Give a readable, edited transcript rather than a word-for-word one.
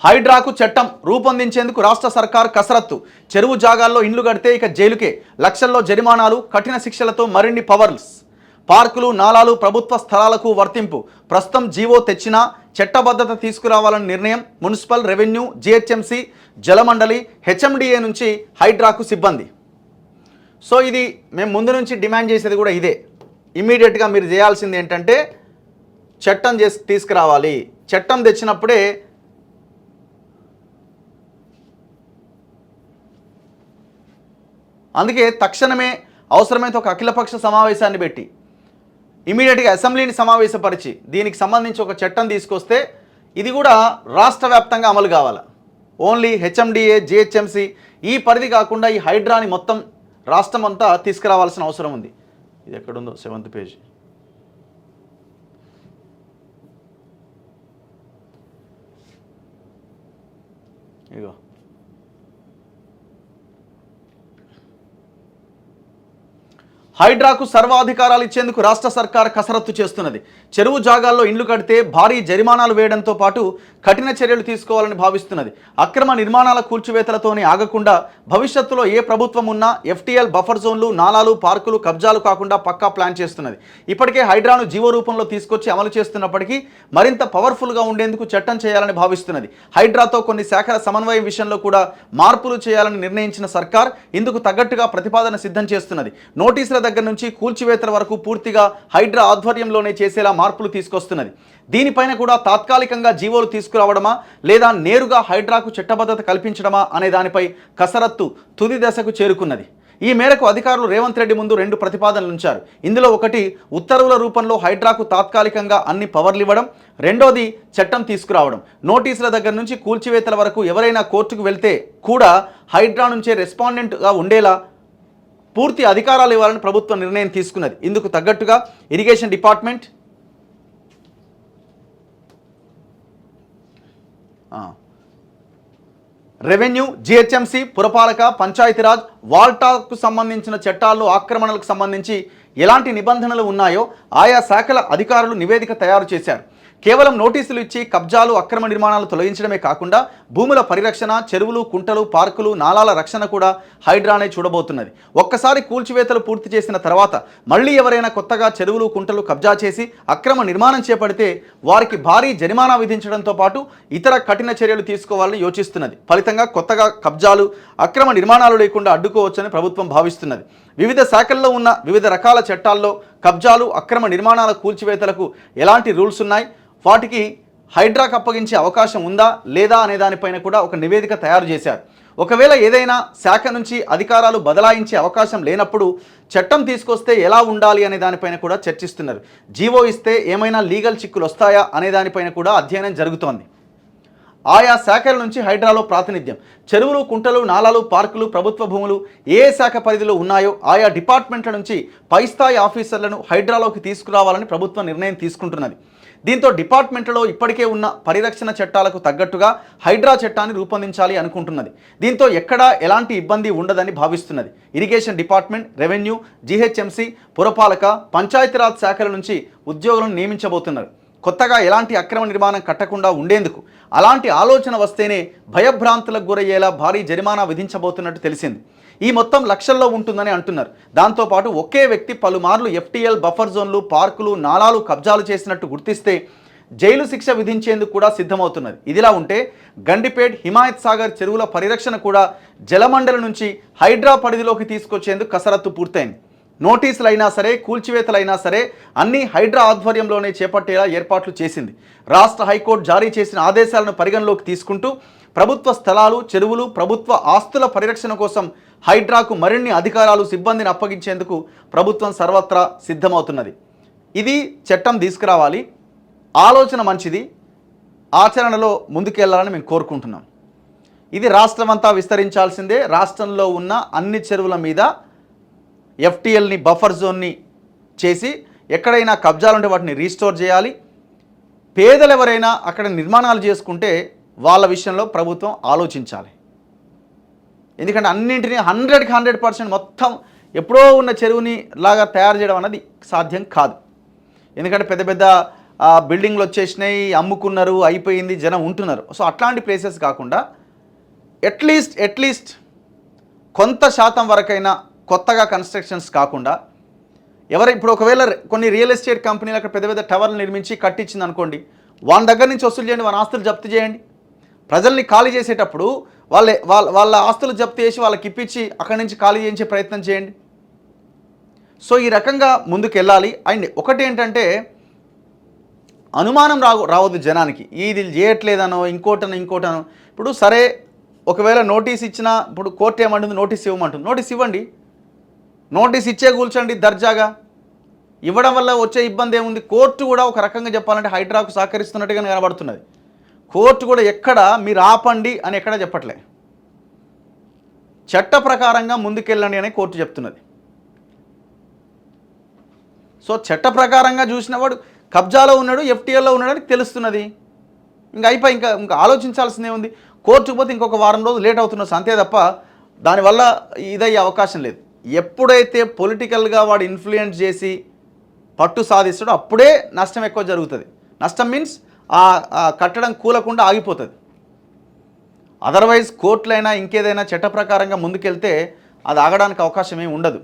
హైడ్రాకు చట్టం రూపొందించేందుకు రాష్ట్ర సర్కార్ కసరత్తు. చెరువు జాగాల్లో ఇండ్లు కడితే ఇక జైలుకే, లక్షల్లో జరిమానాలు, కఠిన శిక్షలతో మరిన్ని పవర్స్. పార్కులు, నాలాలు ప్రభుత్వ స్థలాలకు వర్తింపు. ప్రస్తుతం జీవో తెచ్చినా చట్టబద్ధత తీసుకురావాలని నిర్ణయం. మున్సిపల్, రెవెన్యూ, జిహెచ్ఎంసీ, జలమండలి, హెచ్ఎండిఏ నుంచి హైడ్రాకు సిబ్బంది. సో ఇది మేము ముందు నుంచి డిమాండ్ చేసేది కూడా ఇదే. ఇమ్మీడియట్గా మీరు చేయాల్సింది ఏంటంటే చట్టం తీసుకురావాలి. చట్టం తెచ్చినప్పుడే అందుకే తక్షణమే అవసరమైతే ఒక అఖిలపక్ష సమావేశాన్ని పెట్టి ఇమీడియట్గా అసెంబ్లీని సమావేశపరిచి దీనికి సంబంధించి ఒక చట్టం తీసుకొస్తే ఇది కూడా రాష్ట్ర వ్యాప్తంగా అమలు కావాలి. ఓన్లీ హెచ్ఎండిఏ, జిహెచ్ఎంసీ ఈ పరిధి కాకుండా ఈ హైడ్రాని మొత్తం రాష్ట్రం అంతా తీసుకురావాల్సిన అవసరం ఉంది. ఇది ఎక్కడుందో 7th పేజీ. ఇగో హైడ్రాకు సర్వాధికారాలు ఇచ్చేందుకు రాష్ట్ర సర్కార్ కసరత్తు చేస్తున్నది. చెరువు జాగాల్లో ఇండ్లు కడితే భారీ జరిమానాలు వేయడంతో పాటు కఠిన చర్యలు తీసుకోవాలని భావిస్తున్నది. అక్రమ నిర్మాణాల కూల్చివేతలతోనే ఆగకుండా భవిష్యత్తులో ఏ ప్రభుత్వం ఉన్నా ఎఫ్టీఎల్, బఫర్ జోన్లు, నాలాలు, పార్కులు కబ్జాలు కాకుండా పక్కా ప్లాన్ చేస్తున్నది. ఇప్పటికే హైడ్రాను జీవో రూపంలో తీసుకొచ్చి అమలు చేస్తున్నప్పటికీ మరింత పవర్ఫుల్గా ఉండేందుకు చట్టం చేయాలని భావిస్తున్నది. హైడ్రాతో కొన్ని శాఖల సమన్వయం విషయంలో కూడా మార్పులు చేయాలని నిర్ణయించిన సర్కార్ ఇందుకు తగ్గట్టుగా ప్రతిపాదన సిద్ధం చేస్తున్నది. నోటీసుల దగ్గర నుంచి కూల్చివేతల వరకు పూర్తిగా హైడ్రా ఆధ్వర్యంలోనే చేసేలా మార్పులు తీసుకొస్తున్నది. దీనిపైన కూడా తాత్కాలికంగా జీవోలు తీసుకురావడమా లేదా నేరుగా హైడ్రాకు చట్టబద్ధత కల్పించడమా అనే దానిపై కసరత్తు తుది దశకు చేరుకున్నది. ఈ మేరకు అధికారులు రేవంత్ రెడ్డి ముందు 2 ప్రతిపాదనలు ఉంచారు. ఇందులో ఒకటి ఉత్తర్వుల రూపంలో హైడ్రాకు తాత్కాలికంగా అన్ని పవర్లు ఇవ్వడం, రెండోది చట్టం తీసుకురావడం. నోటీసుల దగ్గర నుంచి కూల్చివేతల వరకు ఎవరైనా కోర్టుకు వెళ్తే కూడా హైడ్రా నుంచే రెస్పాండెంట్గా ఉండేలా పూర్తి అధికారాలు ఇవ్వాలని ప్రభుత్వం నిర్ణయం తీసుకున్నది. ఇందుకు తగ్గట్టుగా ఇరిగేషన్ డిపార్ట్మెంట్, రెవెన్యూ, జిహెచ్ఎంసీ, పురపాలక, పంచాయతీరాజ్, వాల్టాకు సంబంధించిన చట్టాల్లో ఆక్రమణలకు సంబంధించి ఎలాంటి నిబంధనలు ఉన్నాయో ఆయా శాఖల అధికారులు నివేదిక తయారు చేశారు. కేవలం నోటీసులు ఇచ్చి కబ్జాలు, అక్రమ నిర్మాణాలు తొలగించడమే కాకుండా భూముల పరిరక్షణ, చెరువులు, కుంటలు, పార్కులు, నాలాల రక్షణ కూడా హైడ్రానే చూడబోతున్నది. ఒక్కసారి కూల్చివేతలు పూర్తి చేసిన తర్వాత మళ్ళీ ఎవరైనా కొత్తగా చెరువులు, కుంటలు కబ్జా చేసి అక్రమ నిర్మాణం చేపడితే వారికి భారీ జరిమానా విధించడంతో పాటు ఇతర కఠిన చర్యలు తీసుకోవాలని యోచిస్తున్నది. ఫలితంగా కొత్తగా కబ్జాలు, అక్రమ నిర్మాణాలు లేకుండా అడ్డుకోవచ్చని ప్రభుత్వం భావిస్తున్నది. వివిధ శాఖల్లో ఉన్న వివిధ రకాల చట్టాల్లో కబ్జాలు, అక్రమ నిర్మాణాల కూల్చివేతలకు ఎలాంటి రూల్స్ ఉన్నాయి, వాటికి హైడ్రాకు అప్పగించే అవకాశం ఉందా లేదా అనే దానిపైన కూడా ఒక నివేదిక తయారు చేశారు. ఒకవేళ ఏదైనా శాఖ నుంచి అధికారాలు బదలాయించే అవకాశం లేనప్పుడు చట్టం తీసుకొస్తే ఎలా ఉండాలి అనే దానిపైన కూడా చర్చిస్తున్నారు. జీవో ఇస్తే ఏమైనా లీగల్ చిక్కులు వస్తాయా అనే దానిపైన కూడా అధ్యయనం జరుగుతోంది. ఆయా శాఖల నుంచి హైడ్రాలో ప్రాతినిధ్యం. చెరువులు, కుంటలు, నాలాలు, పార్కులు, ప్రభుత్వ భూములు ఏ శాఖ పరిధిలో ఉన్నాయో ఆయా డిపార్ట్మెంట్ల నుంచి పైస్థాయి ఆఫీసర్లను హైడ్రాలోకి తీసుకురావాలని ప్రభుత్వం నిర్ణయం తీసుకుంటున్నది. దీంతో డిపార్ట్మెంట్లో ఇప్పటికే ఉన్న పరిరక్షణ చట్టాలకు తగ్గట్టుగా హైడ్రా చట్టాన్ని రూపొందించాలి అనుకుంటున్నది. దీంతో ఎక్కడా ఎలాంటి ఇబ్బంది ఉండదని భావిస్తున్నది. ఇరిగేషన్ డిపార్ట్మెంట్, రెవెన్యూ, జిహెచ్ఎంసీ, పురపాలక, పంచాయతీరాజ్ శాఖల నుంచి ఉద్యోగులను నియమించబోతున్నారు. కొత్తగా ఎలాంటి అక్రమ నిర్మాణం కట్టకుండా ఉండేందుకు అలాంటి ఆలోచన వస్తేనే భయభ్రాంతులకు గురయ్యేలా భారీ జరిమానా విధించబోతున్నట్టు తెలిసింది. ఈ మొత్తం లక్షల్లో ఉంటుందని అంటున్నారు. దాంతోపాటు ఒకే వ్యక్తి పలుమార్లు ఎఫ్టీఎల్, బఫర్ జోన్లు, పార్కులు, నాలాలు కబ్జాలు చేసినట్టు గుర్తిస్తే జైలు శిక్ష విధించేందుకు కూడా సిద్ధమవుతున్నది. ఇదిలా ఉంటే గండిపేట్, హిమాయత్ సాగర్ చెరువుల పరిరక్షణ కూడా జలమండలి నుంచి హైడ్రా పరిధిలోకి తీసుకొచ్చేందుకు కసరత్తు పూర్తయింది. నోటీసులైనా సరే, కూల్చివేతలైనా సరే అన్నీ హైడ్రా ఆధ్వర్యంలోనే చేపట్టేలా ఏర్పాట్లు చేసింది. రాష్ట్ర హైకోర్టు జారీ చేసిన ఆదేశాలను పరిగణలోకి తీసుకుంటూ ప్రభుత్వ స్థలాలు, చెరువులు, ప్రభుత్వ ఆస్తుల పరిరక్షణ కోసం హైడ్రాకు మరిన్ని అధికారాలు, సిబ్బందిని అప్పగించేందుకు ప్రభుత్వం సర్వత్రా సిద్ధమవుతున్నది. ఇది చట్టం తీసుకురావాలి. ఆలోచన మంచిది, ఆచరణలో ముందుకెళ్లాలని మేము కోరుకుంటున్నాం. ఇది రాష్ట్రమంతా విస్తరించాల్సిందే. రాష్ట్రంలో ఉన్న అన్ని చెరువుల మీద ఎఫ్టీఎల్ని, బఫర్ జోన్ని చేసి ఎక్కడైనా కబ్జాలుంటే వాటిని రీస్టోర్ చేయాలి. పేదలు ఎవరైనా అక్కడ నిర్మాణాలు చేసుకుంటే వాళ్ళ విషయంలో ప్రభుత్వం ఆలోచించాలి. ఎందుకంటే అన్నింటినీ 100% మొత్తం ఎప్పుడో ఉన్న చెరువుని లాగా తయారు చేయడం అన్నది సాధ్యం కాదు. ఎందుకంటే పెద్ద పెద్ద ఆ బిల్డింగ్లు వచ్చేసినాయి, అమ్ముకున్నారు, అయిపోయింది, జనం ఉంటున్నారు. సో అట్లాంటి ప్లేసెస్ కాకుండా అట్లీస్ట్ కొంత శాతం వరకైనా కొత్తగా కన్స్ట్రక్షన్స్ కాకుండా ఇప్పుడు ఒకవేళ కొన్ని రియల్ ఎస్టేట్ కంపెనీలు అక్కడ పెద్ద పెద్ద టవర్లు నిర్మించి కట్టించింది అనుకోండి, వాళ్ళ దగ్గర నుంచి వసూలు చేయండి, వాళ్ళ ఆస్తులు జప్తు చేయండి. ప్రజల్ని ఖాళీ చేసేటప్పుడు వాళ్ళ ఆస్తులు జప్తు చేసి వాళ్ళకి ఇప్పించి అక్కడి నుంచి ఖాళీ చేయించే ప్రయత్నం చేయండి. సో ఈ రకంగా ముందుకు వెళ్ళాలి. అండ్ ఒకటి ఏంటంటే అనుమానం రావద్దు జనానికి, ఇది చేయట్లేదనో ఇంకోటనో. ఇప్పుడు సరే ఒకవేళ నోటీస్ ఇచ్చినా, ఇప్పుడు కోర్టు ఏమంటుంది, నోటీస్ ఇవ్వమంటుంది, నోటీస్ ఇవ్వండి, నోటీస్ ఇచ్చే కూర్చోండి దర్జాగా. ఇవ్వడం వల్ల వచ్చే ఇబ్బంది ఏముంది? కోర్టు కూడా ఒక రకంగా చెప్పాలంటే హైడ్రాకు సహకరిస్తున్నట్టుగా కనబడుతున్నది. కోర్టు కూడా ఎక్కడ మీరు ఆపండి అని ఎక్కడ చెప్పట్లే, చట్ట ప్రకారంగా ముందుకెళ్ళండి అని కోర్టు చెప్తున్నది. సో చట్ట ప్రకారంగా చూసిన వాడు కబ్జాలో ఉన్నాడు, ఎఫ్టీఎల్లో ఉన్నాడని తెలుస్తున్నది. ఇంకా అయిపోయి ఇంకా ఆలోచించాల్సిందే ఉంది. కోర్టుకు పోతే ఇంకొక వారం రోజులు లేట్ అవుతున్నది అంతే తప్ప దానివల్ల ఇదయ్యే అవకాశం లేదు. ఎప్పుడైతే పొలిటికల్గా వాడు ఇన్ఫ్లుయెన్స్ చేసి పట్టు సాధిస్తాడో అప్పుడే నష్టం ఎక్కువ జరుగుతుంది. నష్టం మీన్స్ ఆ కట్టడం కూలకుండా ఆగిపోతుంది. అదర్వైజ్ కోర్టులైనా ఇంకేదైనా చట్ట ప్రకారంగా ముందుకెళ్తే అది ఆగడానికి అవకాశం ఏమి ఉండదు.